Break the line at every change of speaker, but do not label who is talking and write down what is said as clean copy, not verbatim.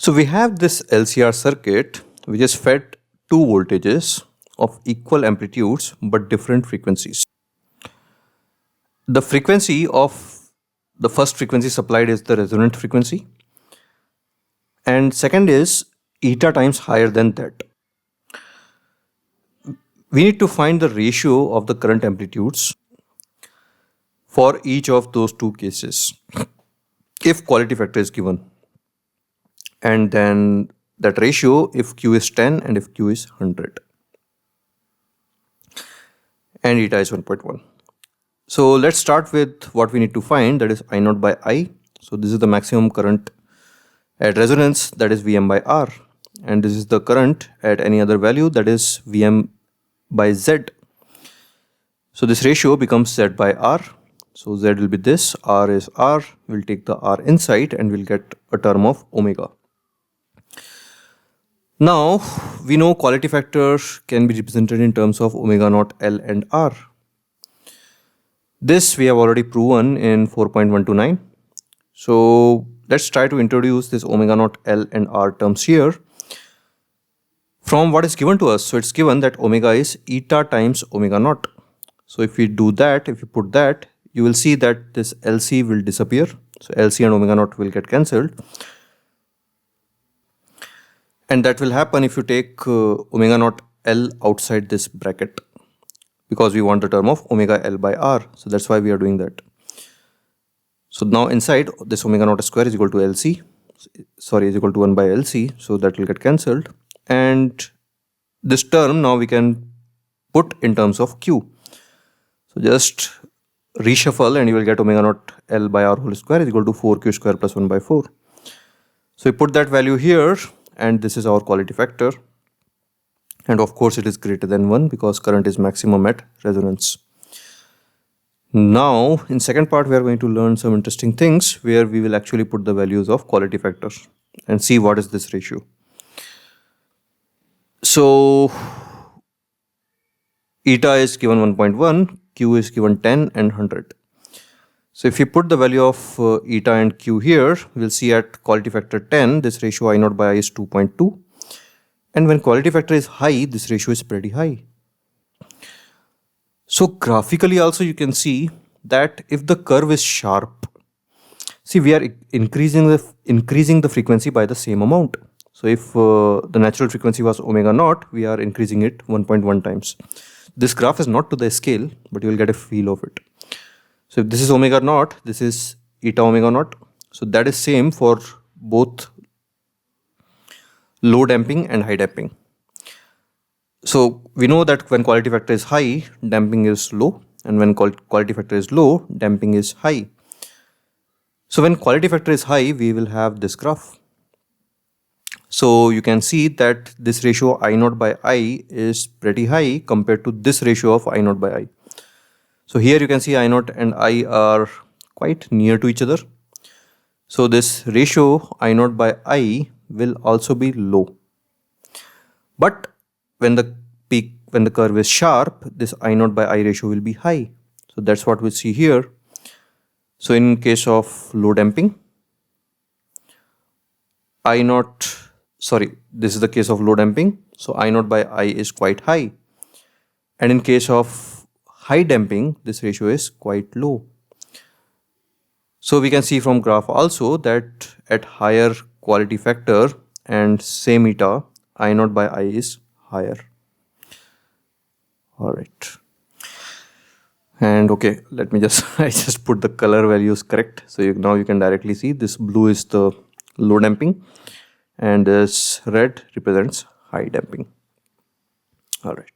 So we have this LCR circuit which is fed two voltages of equal amplitudes but different frequencies. The frequency of the first frequency supplied is the resonant frequency, and second is eta times higher than that. We need to find the ratio of the current amplitudes for each of those two cases if quality factor is given, and then that ratio if Q is 10 and if Q is 100 and eta is 1.1. So let's start with what we need to find, that is I naught by I. So this is the maximum current at resonance, that is Vm by R, and this is the current at any other value, that is Vm by Z. So this ratio becomes Z by R. So Z will be this, R is R, we'll take the R inside and we'll get a term of omega. Now we know quality factor can be represented in terms of omega naught L and R. This we have already proven in 4.129. So let's try to introduce this omega naught L and R terms here from what is given to us. So it's given that omega is eta times omega naught. So if we do that, if you put that, you will see that this LC will disappear. So LC and omega naught will get cancelled. And that will happen if you take omega naught L outside this bracket, because we want the term of omega L by R. So that's why we are doing that. So now inside this omega naught square is equal to LC, is equal to 1 by LC. So that will get cancelled. And this term now we can put in terms of Q. So just reshuffle and you will get omega naught L by R whole square is equal to 4Q square plus 1 by 4. So we put that value here, and this is our quality factor. And of course it is greater than 1 because current is maximum at resonance. Now in second part we are going to learn some interesting things where we will actually put the values of quality factor and see what is this ratio. So eta is given 1.1, Q is given 10 and 100. So if you put the value of eta and Q here, we'll see at quality factor 10, this ratio I naught by I is 2.2. And when quality factor is high, this ratio is pretty high. So graphically also you can see that if the curve is sharp, see we are increasing the frequency by the same amount. So if the natural frequency was omega naught, we are increasing it 1.1 times. This graph is not to the scale, but you will get a feel of it. So if this is omega naught, this is eta omega naught. So that is same for both low damping and high damping. So we know that when quality factor is high, damping is low, and when quality factor is low, damping is high. So when quality factor is high, we will have this graph. So you can see that this ratio I naught by I is pretty high compared to this ratio of I naught by I. So here you can see I naught and I are quite near to each other. So this ratio I naught by I will also be low. But when the curve is sharp, this I naught by I ratio will be high. So that's what we see here. So in case of low damping, this is the case of low damping. So I naught by I is quite high. And in case of high damping, this ratio is quite low. So we can see from graph also that at higher quality factor and same eta, I naught by I is higher. Alright. And okay, let me I just put the color values correct. So now you can directly see this blue is the low damping and this red represents high damping. Alright.